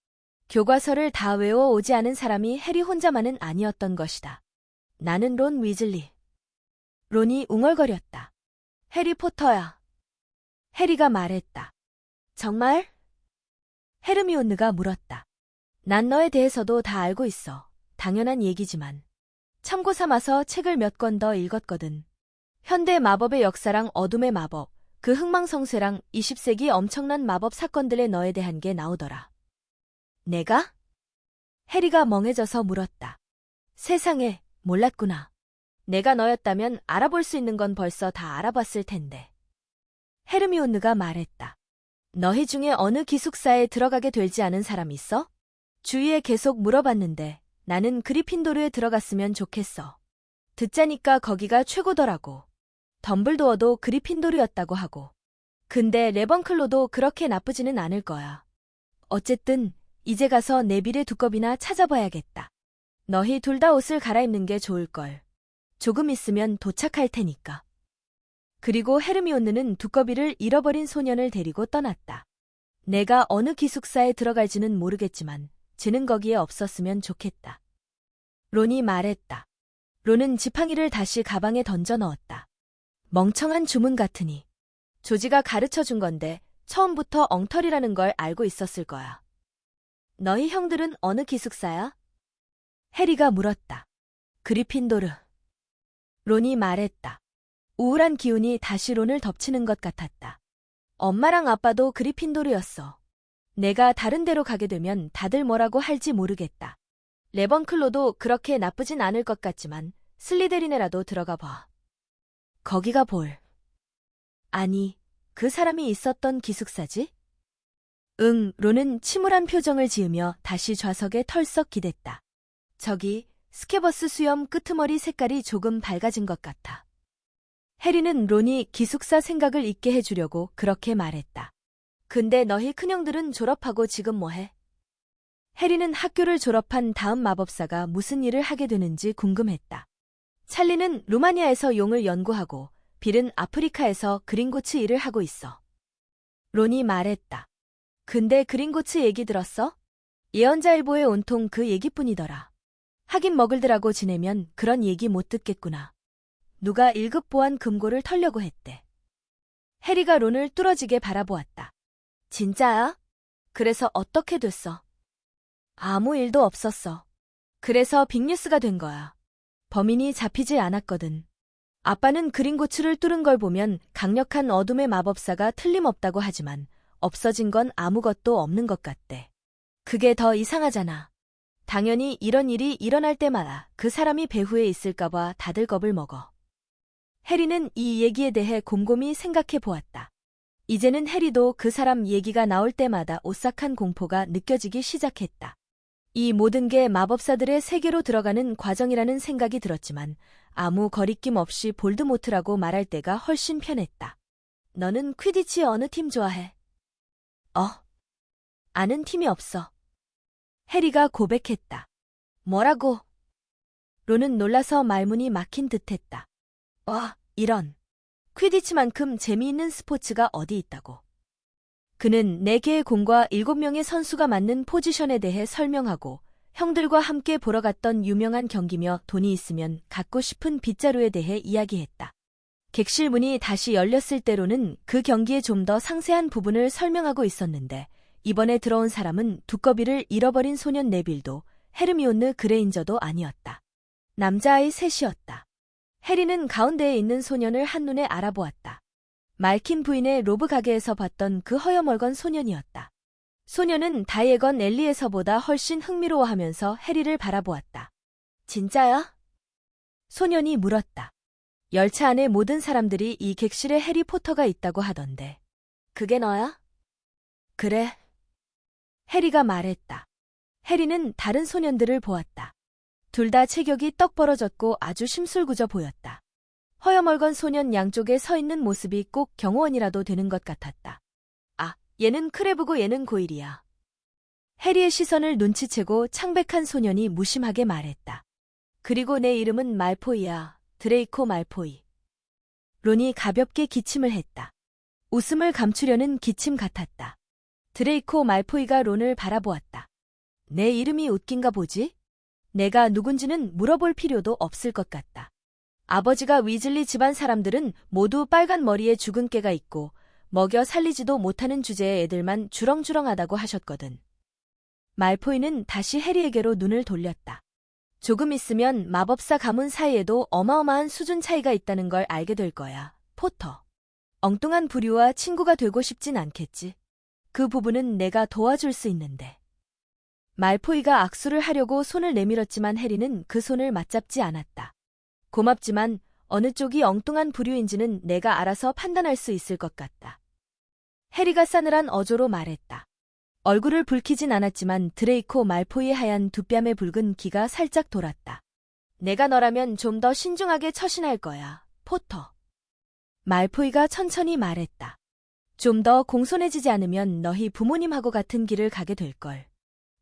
교과서를 다 외워오지 않은 사람이 해리 혼자만은 아니었던 것이다. 나는 론 위즐리. 론이 웅얼거렸다. 해리포터야. 해리가 말했다. 정말? 헤르미온느가 물었다. 난 너에 대해서도 다 알고 있어. 당연한 얘기지만. 참고 삼아서 책을 몇 권 더 읽었거든. 현대 마법의 역사랑 어둠의 마법, 그 흥망성쇠랑 20세기 엄청난 마법 사건들의 너에 대한 게 나오더라. 내가? 해리가 멍해져서 물었다. 세상에, 몰랐구나. 내가 너였다면 알아볼 수 있는 건 벌써 다 알아봤을 텐데. 헤르미온느가 말했다. 너희 중에 어느 기숙사에 들어가게 되지 않은 사람 있어? 주위에 계속 물어봤는데 나는 그리핀도르에 들어갔으면 좋겠어. 듣자니까 거기가 최고더라고. 덤블도어도 그리핀도르였다고 하고. 근데 레번클로도 그렇게 나쁘지는 않을 거야. 어쨌든 이제 가서 네빌의 두꺼비나 찾아봐야겠다. 너희 둘 다 옷을 갈아입는 게 좋을걸. 조금 있으면 도착할 테니까. 그리고 헤르미온느는 두꺼비를 잃어버린 소년을 데리고 떠났다. 내가 어느 기숙사에 들어갈지는 모르겠지만 쟤는 거기에 없었으면 좋겠다. 론이 말했다. 론은 지팡이를 다시 가방에 던져 넣었다. 멍청한 주문 같으니. 조지가 가르쳐 준 건데 처음부터 엉터리라는 걸 알고 있었을 거야. 너희 형들은 어느 기숙사야? 해리가 물었다. 그리핀도르. 론이 말했다. 우울한 기운이 다시 론을 덮치는 것 같았다. 엄마랑 아빠도 그리핀도르였어. 내가 다른 데로 가게 되면 다들 뭐라고 할지 모르겠다. 레번클로도 그렇게 나쁘진 않을 것 같지만 슬리데린에라도 들어가 봐. 거기가 볼. 아니, 그 사람이 있었던 기숙사지? 응, 론은 침울한 표정을 지으며 다시 좌석에 털썩 기댔다. 저기, 스케버스 수염 끄트머리 색깔이 조금 밝아진 것 같아. 해리는 론이 기숙사 생각을 잊게 해주려고 그렇게 말했다. 근데 너희 큰형들은 졸업하고 지금 뭐해? 해리는 학교를 졸업한 다음 마법사가 무슨 일을 하게 되는지 궁금했다. 찰리는 루마니아에서 용을 연구하고 빌은 아프리카에서 그린고츠 일을 하고 있어. 론이 말했다. 근데 그린고츠 얘기 들었어? 예언자일보에 온통 그 얘기뿐이더라. 하긴 먹을들하고 지내면 그런 얘기 못 듣겠구나. 누가 1급 보안 금고를 털려고 했대. 해리가 론을 뚫어지게 바라보았다. 진짜야? 그래서 어떻게 됐어? 아무 일도 없었어. 그래서 빅뉴스가 된 거야. 범인이 잡히지 않았거든. 아빠는 그린고츠를 뚫은 걸 보면 강력한 어둠의 마법사가 틀림없다고 하지만 없어진 건 아무것도 없는 것 같대. 그게 더 이상하잖아. 당연히 이런 일이 일어날 때마다 그 사람이 배후에 있을까봐 다들 겁을 먹어. 해리는 이 얘기에 대해 곰곰이 생각해 보았다. 이제는 해리도 그 사람 얘기가 나올 때마다 오싹한 공포가 느껴지기 시작했다. 이 모든 게 마법사들의 세계로 들어가는 과정이라는 생각이 들었지만 아무 거리낌 없이 볼드모트라고 말할 때가 훨씬 편했다. 너는 퀴디치 어느 팀 좋아해? 아는 팀이 없어. 해리가 고백했다. 뭐라고? 론은 놀라서 말문이 막힌 듯했다. 이런. 퀴디치만큼 재미있는 스포츠가 어디 있다고. 그는 4개의 공과 7명의 선수가 맞는 포지션에 대해 설명하고 형들과 함께 보러 갔던 유명한 경기며 돈이 있으면 갖고 싶은 빗자루에 대해 이야기했다. 객실 문이 다시 열렸을 때로는 그 경기의 좀 더 상세한 부분을 설명하고 있었는데 이번에 들어온 사람은 두꺼비를 잃어버린 소년 네빌도 헤르미온느 그레인저도 아니었다. 남자아이 셋이었다. 해리는 가운데에 있는 소년을 한눈에 알아보았다. 말킨 부인의 로브 가게에서 봤던 그 허여멀건 소년이었다. 소년은 다이애건 엘리에서보다 훨씬 흥미로워하면서 해리를 바라보았다. 진짜야? 소년이 물었다. 열차 안의 모든 사람들이 이 객실에 해리포터가 있다고 하던데. 그게 너야? 그래. 해리가 말했다. 해리는 다른 소년들을 보았다. 둘 다 체격이 떡 벌어졌고 아주 심술궂어 보였다. 허여멀건 소년 양쪽에 서 있는 모습이 꼭 경호원이라도 되는 것 같았다. 얘는 크레브고 얘는 고일이야. 해리의 시선을 눈치채고 창백한 소년이 무심하게 말했다. 그리고 내 이름은 말포이야. 드레이코 말포이. 론이 가볍게 기침을 했다. 웃음을 감추려는 기침 같았다. 드레이코 말포이가 론을 바라보았다. 내 이름이 웃긴가 보지? 내가 누군지는 물어볼 필요도 없을 것 같다. 아버지가 위즐리 집안 사람들은 모두 빨간 머리에 죽은 깨가 있고 먹여 살리지도 못하는 주제의 애들만 주렁주렁하다고 하셨거든. 말포이는 다시 해리에게로 눈을 돌렸다. 조금 있으면 마법사 가문 사이에도 어마어마한 수준 차이가 있다는 걸 알게 될 거야, 포터. 엉뚱한 부류와 친구가 되고 싶진 않겠지. 그 부분은 내가 도와줄 수 있는데. 말포이가 악수를 하려고 손을 내밀었지만 해리는 그 손을 맞잡지 않았다. 고맙지만 어느 쪽이 엉뚱한 부류인지는 내가 알아서 판단할 수 있을 것 같다. 해리가 싸늘한 어조로 말했다. 얼굴을 붉히진 않았지만 드레이코 말포이의 하얀 두 뺨에 붉은 기가 살짝 돌았다. 내가 너라면 좀 더 신중하게 처신할 거야, 포터. 말포이가 천천히 말했다. 좀 더 공손해지지 않으면 너희 부모님하고 같은 길을 가게 될걸.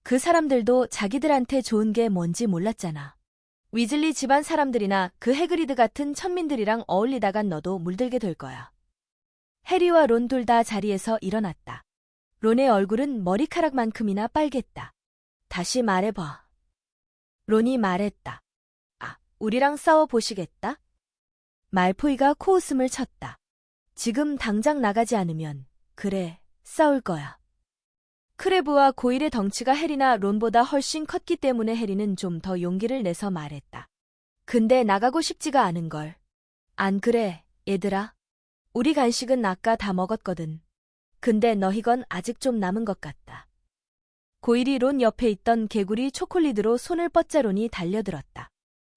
그 사람들도 자기들한테 좋은 게 뭔지 몰랐잖아. 위즐리 집안 사람들이나 그 해그리드 같은 천민들이랑 어울리다간 너도 물들게 될 거야. 해리와 론 둘 다 자리에서 일어났다. 론의 얼굴은 머리카락만큼이나 빨갰다. 다시 말해봐. 론이 말했다. 우리랑 싸워 보시겠다? 말포이가 코웃음을 쳤다. 지금 당장 나가지 않으면, 그래, 싸울 거야. 크레브와 고일의 덩치가 해리나 론보다 훨씬 컸기 때문에 해리는 좀 더 용기를 내서 말했다. 근데 나가고 싶지가 않은걸. 안 그래, 얘들아. 우리 간식은 아까 다 먹었거든. 근데 너희건 아직 좀 남은 것 같다. 고일이 론 옆에 있던 개구리 초콜릿으로 손을 뻗자 론이 달려들었다.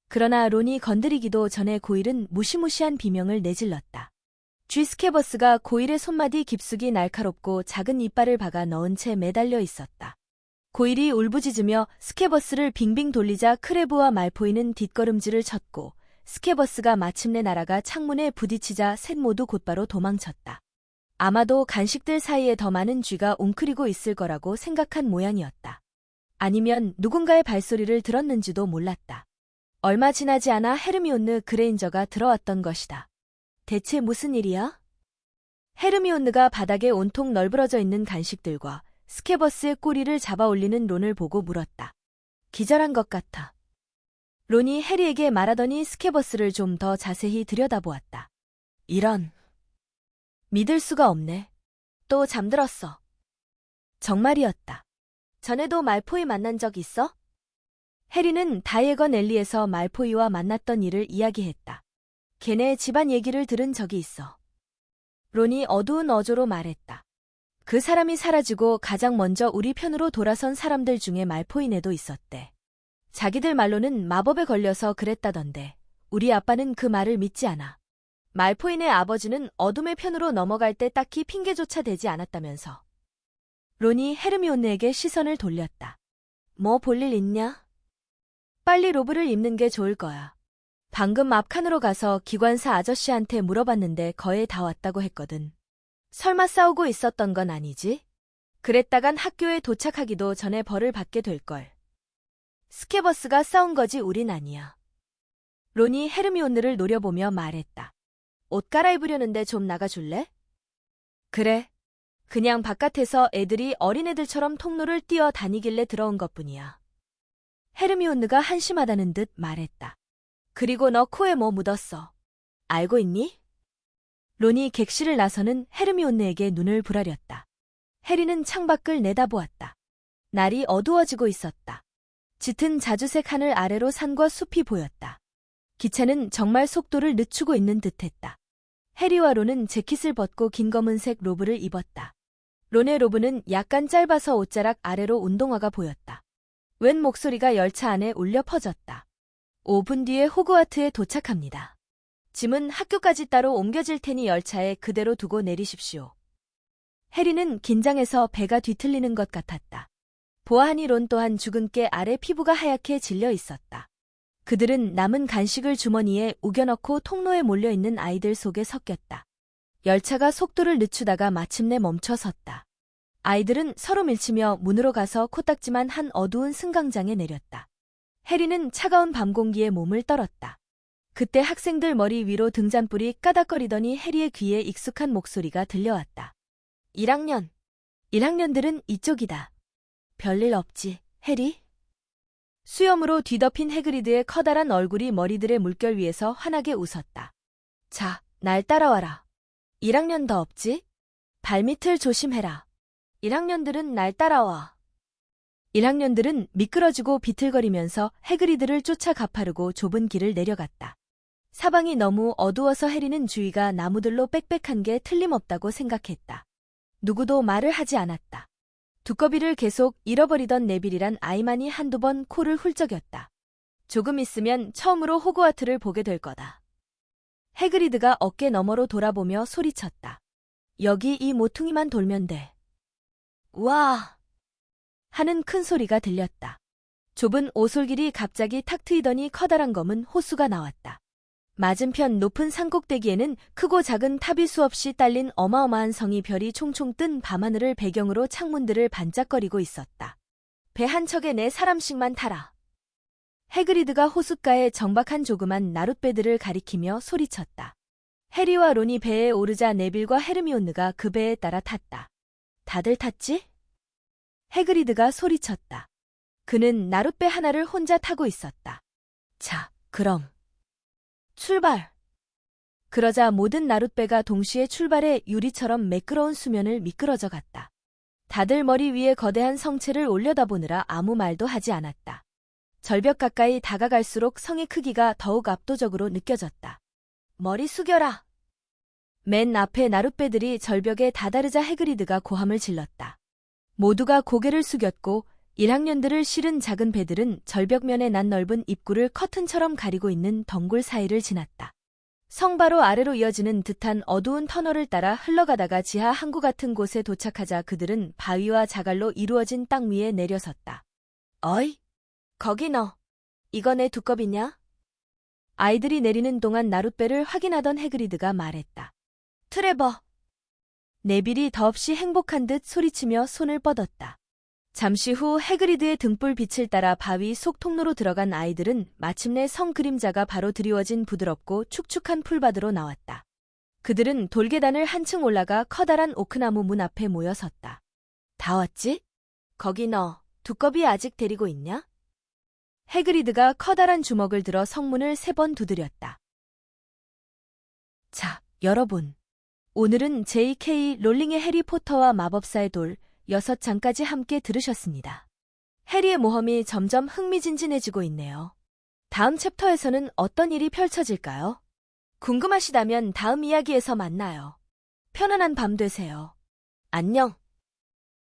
그러나 론이 건드리기도 전에 고일은 무시무시한 비명을 내질렀다. 쥐스케버스가 고일의 손마디 깊숙이 날카롭고 작은 이빨을 박아 넣은 채 매달려 있었다. 고일이 울부짖으며 스케버스를 빙빙 돌리자 크레브와 말포이는 뒷걸음질을 쳤고 스케버스가 마침내 날아가 창문에 부딪히자 셋 모두 곧바로 도망쳤다. 아마도 간식들 사이에 더 많은 쥐가 웅크리고 있을 거라고 생각한 모양이었다. 아니면 누군가의 발소리를 들었는지도 몰랐다. 얼마 지나지 않아 헤르미온느 그레인저가 들어왔던 것이다. 대체 무슨 일이야? 헤르미온느가 바닥에 온통 널브러져 있는 간식들과 스케버스의 꼬리를 잡아 올리는 론을 보고 물었다. 기절한 것 같아. 론이 해리에게 말하더니 스케버스를 좀 더 자세히 들여다보았다. 이런. 믿을 수가 없네. 또 잠들었어. 정말이었다. 전에도 말포이 만난 적 있어? 해리는 다이애건 앨리에서 말포이와 만났던 일을 이야기했다. 걔네 집안 얘기를 들은 적이 있어. 론이 어두운 어조로 말했다. 그 사람이 사라지고 가장 먼저 우리 편으로 돌아선 사람들 중에 말포이네도 있었대. 자기들 말로는 마법에 걸려서 그랬다던데 우리 아빠는 그 말을 믿지 않아. 말포인의 아버지는 어둠의 편으로 넘어갈 때 딱히 핑계조차 대지 않았다면서. 론이 헤르미온느에게 시선을 돌렸다. 뭐 볼 일 있냐? 빨리 로브를 입는 게 좋을 거야. 방금 앞칸으로 가서 기관사 아저씨한테 물어봤는데 거의 다 왔다고 했거든. 설마 싸우고 있었던 건 아니지? 그랬다간 학교에 도착하기도 전에 벌을 받게 될걸. 스케버스가 싸운 거지 우린 아니야. 론이 헤르미온느를 노려보며 말했다. 옷 갈아입으려는데 좀 나가줄래? 그래. 그냥 바깥에서 애들이 어린애들처럼 통로를 뛰어다니길래 들어온 것뿐이야. 헤르미온느가 한심하다는 듯 말했다. 그리고 너 코에 뭐 묻었어? 알고 있니? 론이 객실을 나서는 헤르미온느에게 눈을 부라렸다. 해리는 창밖을 내다보았다. 날이 어두워지고 있었다. 짙은 자주색 하늘 아래로 산과 숲이 보였다. 기차는 정말 속도를 늦추고 있는 듯했다. 해리와 론은 재킷을 벗고 긴 검은색 로브를 입었다. 론의 로브는 약간 짧아서 옷자락 아래로 운동화가 보였다. 웬 목소리가 열차 안에 울려 퍼졌다. 5분 뒤에 호그와트에 도착합니다. 짐은 학교까지 따로 옮겨질 테니 열차에 그대로 두고 내리십시오. 해리는 긴장해서 배가 뒤틀리는 것 같았다. 보아하니 론 또한 죽은 깨 아래 피부가 하얗게 질려 있었다. 그들은 남은 간식을 주머니에 우겨넣고 통로에 몰려있는 아이들 속에 섞였다. 열차가 속도를 늦추다가 마침내 멈춰섰다. 아이들은 서로 밀치며 문으로 가서 코딱지만 한 어두운 승강장에 내렸다. 해리는 차가운 밤 공기에 몸을 떨었다. 그때 학생들 머리 위로 등잔불이 까닥거리더니 해리의 귀에 익숙한 목소리가 들려왔다. 1학년. 1학년들은 이쪽이다. 별일 없지, 해리? 수염으로 뒤덮인 해그리드의 커다란 얼굴이 머리들의 물결 위에서 환하게 웃었다. 자, 날 따라와라. 1학년 더 없지? 발밑을 조심해라. 1학년들은 날 따라와. 1학년들은 미끄러지고 비틀거리면서 해그리드를 쫓아 가파르고 좁은 길을 내려갔다. 사방이 너무 어두워서 해리는 주위가 나무들로 빽빽한 게 틀림없다고 생각했다. 누구도 말을 하지 않았다. 두꺼비를 계속 잃어버리던 네빌이란 아이만이 한두 번 코를 훌쩍였다. 조금 있으면 처음으로 호그와트를 보게 될 거다. 해그리드가 어깨 너머로 돌아보며 소리쳤다. 여기 이 모퉁이만 돌면 돼. 우와! 하는 큰 소리가 들렸다. 좁은 오솔길이 갑자기 탁 트이더니 커다란 검은 호수가 나왔다. 맞은편 높은 산꼭대기에는 크고 작은 탑이 수없이 딸린 어마어마한 성이 별이 총총 뜬 밤하늘을 배경으로 창문들을 반짝거리고 있었다. 배 한 척에 4사람씩만 타라. 해그리드가 호숫가에 정박한 조그만 나룻배들을 가리키며 소리쳤다. 해리와 론이 배에 오르자 네빌과 헤르미온느가 그 배에 따라 탔다. 다들 탔지? 해그리드가 소리쳤다. 그는 나룻배 하나를 혼자 타고 있었다. 자, 그럼 출발! 그러자 모든 나룻배가 동시에 출발해 유리처럼 매끄러운 수면을 미끄러져 갔다. 다들 머리 위에 거대한 성체를 올려다보느라 아무 말도 하지 않았다. 절벽 가까이 다가갈수록 성의 크기가 더욱 압도적으로 느껴졌다. 머리 숙여라! 맨 앞에 나룻배들이 절벽에 다다르자 해그리드가 고함을 질렀다. 모두가 고개를 숙였고 1학년들을 실은 작은 배들은 절벽면에 난 넓은 입구를 커튼처럼 가리고 있는 덩굴 사이를 지났다. 성 바로 아래로 이어지는 듯한 어두운 터널을 따라 흘러가다가 지하 항구 같은 곳에 도착하자 그들은 바위와 자갈로 이루어진 땅 위에 내려섰다. 어이? 거기 너. 이거 내 두꺼비냐? 아이들이 내리는 동안 나룻배를 확인하던 해그리드가 말했다. 트레버. 네빌이 더없이 행복한 듯 소리치며 손을 뻗었다. 잠시 후 해그리드의 등불 빛을 따라 바위 속 통로로 들어간 아이들은 마침내 성 그림자가 바로 드리워진 부드럽고 축축한 풀밭으로 나왔다. 그들은 돌계단을 한층 올라가 커다란 오크나무 문 앞에 모여 섰다. 다 왔지? 거기 너, 두꺼비 아직 데리고 있냐? 해그리드가 커다란 주먹을 들어 성문을 3번 두드렸다. 자, 여러분. 오늘은 J.K. 롤링의 해리포터와 마법사의 돌 6장까지 함께 들으셨습니다. 해리의 모험이 점점 흥미진진해지고 있네요. 다음 챕터에서는 어떤 일이 펼쳐질까요? 궁금하시다면 다음 이야기에서 만나요. 편안한 밤 되세요. 안녕.